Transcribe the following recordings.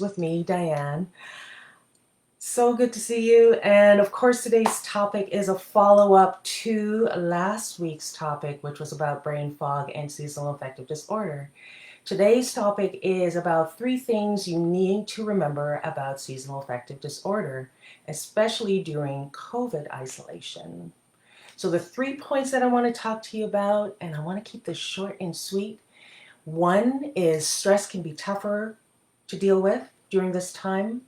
with me, Diane. So good to see you. And of course, today's topic is a follow up to last week's topic, which was about brain fog and seasonal affective disorder. Today's topic is about three things you need to remember about seasonal affective disorder, especially during COVID isolation. So, the 3 points that I want to talk to you about, and I want to keep this short and sweet. One is stress can be tougher to deal with during this time.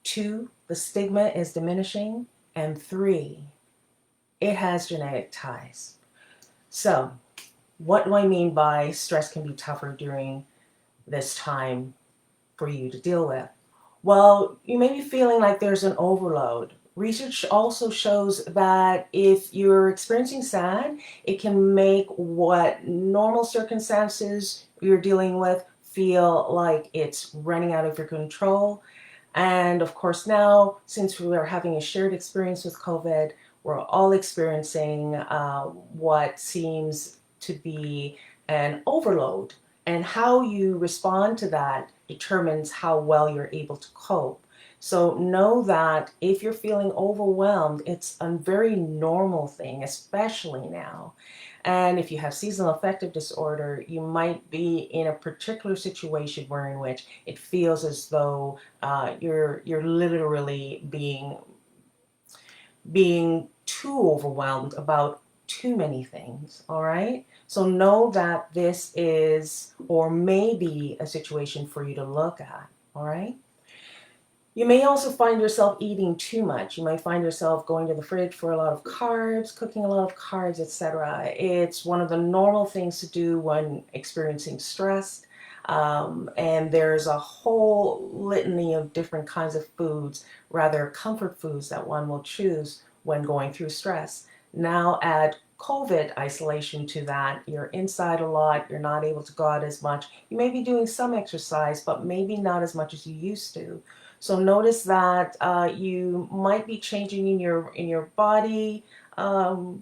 Two, the stigma is diminishing. And three, it has genetic ties. So, what do I mean by stress can be tougher during this time for you to deal with? Well, you may be feeling like there's an overload. Research also shows that if you're experiencing SAD, it can make what normal circumstances you're dealing with feel like it's running out of your control. And of course, now, since we are having a shared experience with COVID, we're all experiencing what seems to be an overload. And how you respond to that determines how well you're able to cope. So know that if you're feeling overwhelmed, it's a very normal thing, especially now. And if you have seasonal affective disorder, you might be in a particular situation where in which it feels as though you're literally being too overwhelmed about too many things. All right. So know that this is or may be a situation for you to look at. All right. You may also find yourself eating too much. You might find yourself going to the fridge for a lot of carbs, cooking a lot of carbs, etc. It's one of the normal things to do when experiencing stress. And there's a whole litany of different kinds of foods, rather comfort foods, that one will choose when going through stress. Now add COVID isolation to that. You're inside a lot. You're not able to go out as much. You may be doing some exercise, but maybe not as much as you used to. So notice that you might be changing in your um,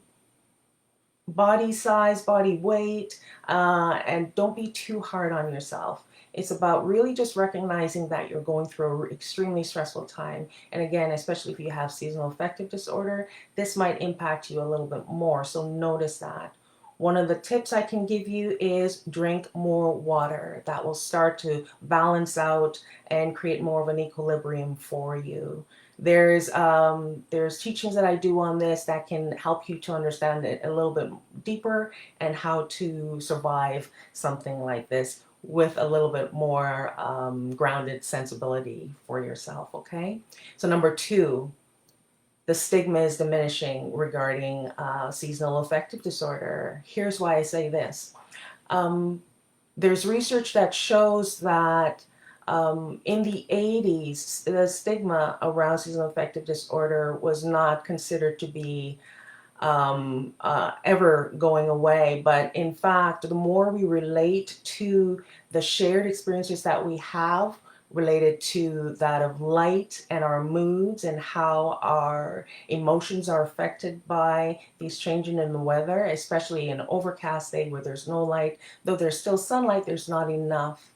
body size, body weight, and don't be too hard on yourself. It's about really just recognizing that you're going through an extremely stressful time. And again, especially if you have seasonal affective disorder, this might impact you a little bit more. So notice that. One of the tips I can give you is drink more water. That will start to balance out and create more of an equilibrium for you. There's teachings that I do on this that can help you to understand it a little bit deeper and how to survive something like this with a little bit more grounded sensibility for yourself. Okay. So number two, the stigma is diminishing regarding seasonal affective disorder. Here's why I say this. Um, there's research that shows that in the 80s, the stigma around seasonal affective disorder was not considered to be ever going away. But in fact, the more we relate to the shared experiences that we have related to that of light and our moods and how our emotions are affected by these changes in the weather, especially an overcast day where there's no light, though there's still sunlight, there's not enough.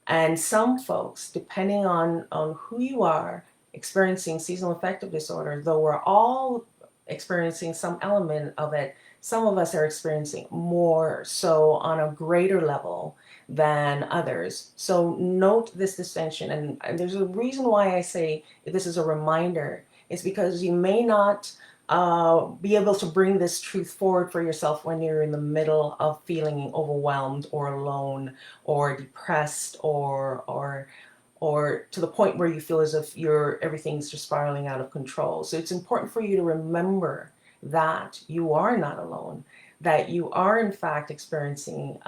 And some folks, depending on who you are, experiencing seasonal affective disorder, though we're all experiencing some element of it, some of us are experiencing more so on a greater level than others. So note this distinction. And there's a reason why I say this is a reminder. It's because you may not be able to bring this truth forward for yourself when you're in the middle of feeling overwhelmed or alone or depressed or to the point where you feel as if everything's just spiraling out of control. So it's important for you to remember that you are not alone, that you are in fact experiencing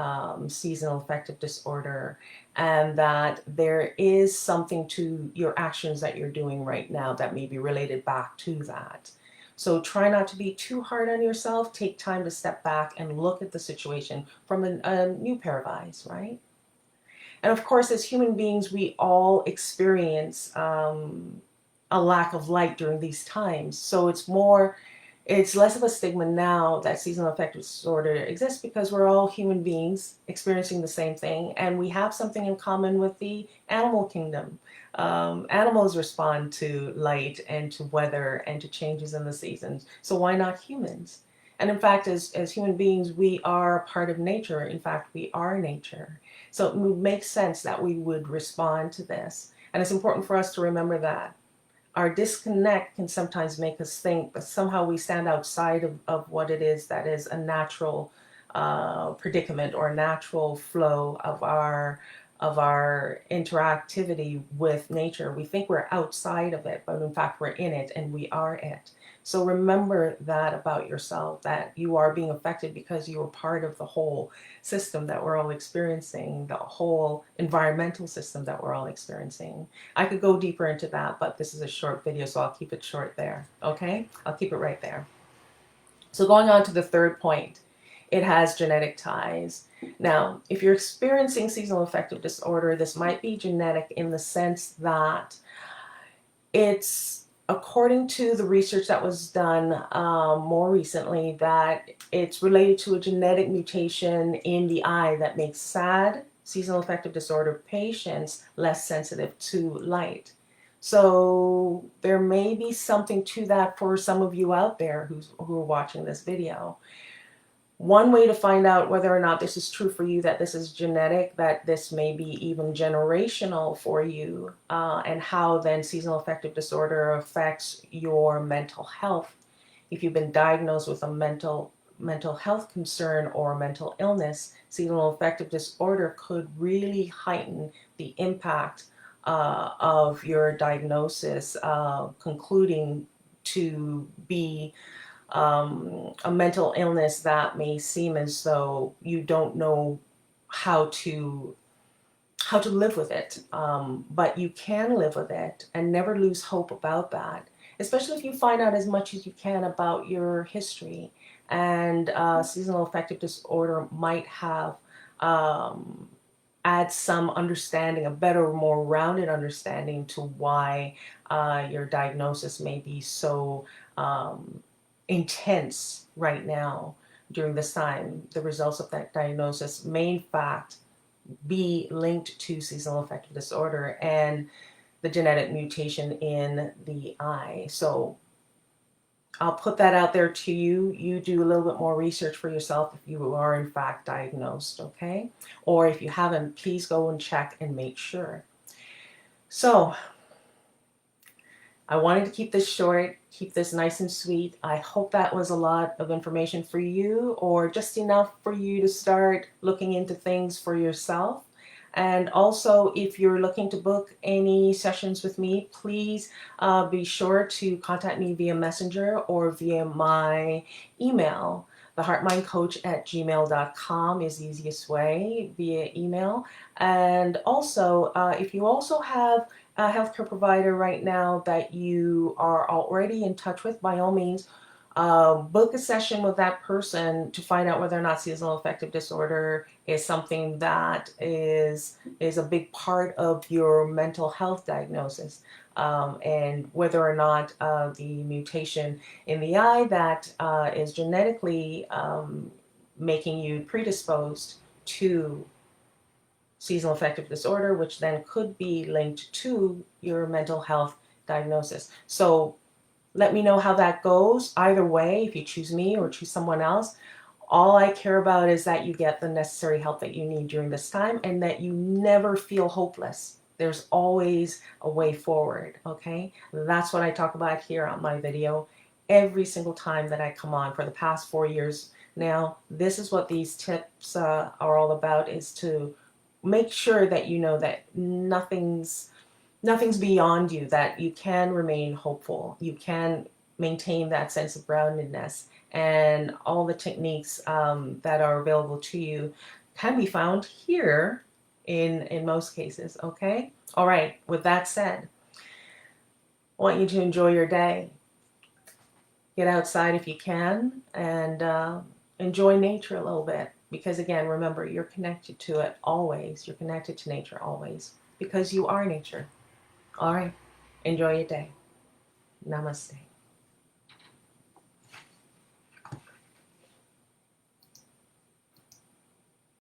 seasonal affective disorder, and that there is something to your actions that you're doing right now that may be related back to that. So try not to be too hard on yourself. Take time to step back and look at the situation from a new pair of eyes, right? And of course, as human beings, we all experience a lack of light during these times. So It's less of a stigma now that seasonal affective disorder exists because we're all human beings experiencing the same thing, and we have something in common with the animal kingdom. Animals respond to light and to weather and to changes in the seasons, so why not humans? And in fact, as human beings, we are part of nature. In fact, we are nature. So it would make sense that we would respond to this. And it's important for us to remember that. Our disconnect can sometimes make us think that somehow we stand outside of what it is that is a natural predicament or a natural flow of our interactivity with nature. We think we're outside of it, but in fact we're in it and we are it. So remember that about yourself, that you are being affected because you are part of the whole system that we're all experiencing, the whole environmental system that we're all experiencing. I could go deeper into that, but this is a short video, so I'll keep it short there. Okay? I'll keep it right there. So going on to the third point, it has genetic ties. Now, if you're experiencing seasonal affective disorder, this might be genetic in the sense that it's, according to the research that was done more recently, that it's related to a genetic mutation in the eye that makes SAD, seasonal affective disorder patients, less sensitive to light. So there may be something to that for some of you out there who are watching this video. One way to find out whether or not this is true for you, that this is genetic, that this may be even generational for you, and how then seasonal affective disorder affects your mental health. If you've been diagnosed with a mental health concern or mental illness, seasonal affective disorder could really heighten the impact of your diagnosis, concluding to be a mental illness that may seem as though you don't know how to live with it, but you can live with it and never lose hope about that, especially if you find out as much as you can about your history. And seasonal affective disorder might have add some understanding, a better, more rounded understanding to why your diagnosis may be so intense right now during this time. The results of that diagnosis may in fact be linked to seasonal affective disorder and the genetic mutation in the eye. So I'll put that out there to you. You do a little bit more research for yourself if you are in fact diagnosed, okay? Or if you haven't, please go and check and make sure. So I wanted to keep this short, keep this nice and sweet. I hope that was a lot of information for you, or just enough for you to start looking into things for yourself. And also, if you're looking to book any sessions with me, please be sure to contact me via Messenger or via my email. theheartmindcoach@gmail.com is the easiest way, via email. And also, if you also have a healthcare provider right now that you are already in touch with, by all means, book a session with that person to find out whether or not seasonal affective disorder is something that is a big part of your mental health diagnosis, and whether or not the mutation in the eye that is genetically making you predisposed to seasonal affective disorder, which then could be linked to your mental health diagnosis. So let me know how that goes. Either way, if you choose me or choose someone else, all I care about is that you get the necessary help that you need during this time and that you never feel hopeless. There's always a way forward, okay? That's what I talk about here on my video every single time that I come on for the past 4 years now. This is what these tips are all about, is to make sure that you know that nothing's beyond you, that you can remain hopeful, you can maintain that sense of groundedness, and all the techniques that are available to you can be found here in most cases, okay? All right, with that said, I want you to enjoy your day. Get outside if you can, and enjoy nature a little bit, because again, remember, you're connected to it always. You're connected to nature always, because you are nature. All right. Enjoy your day. Namaste.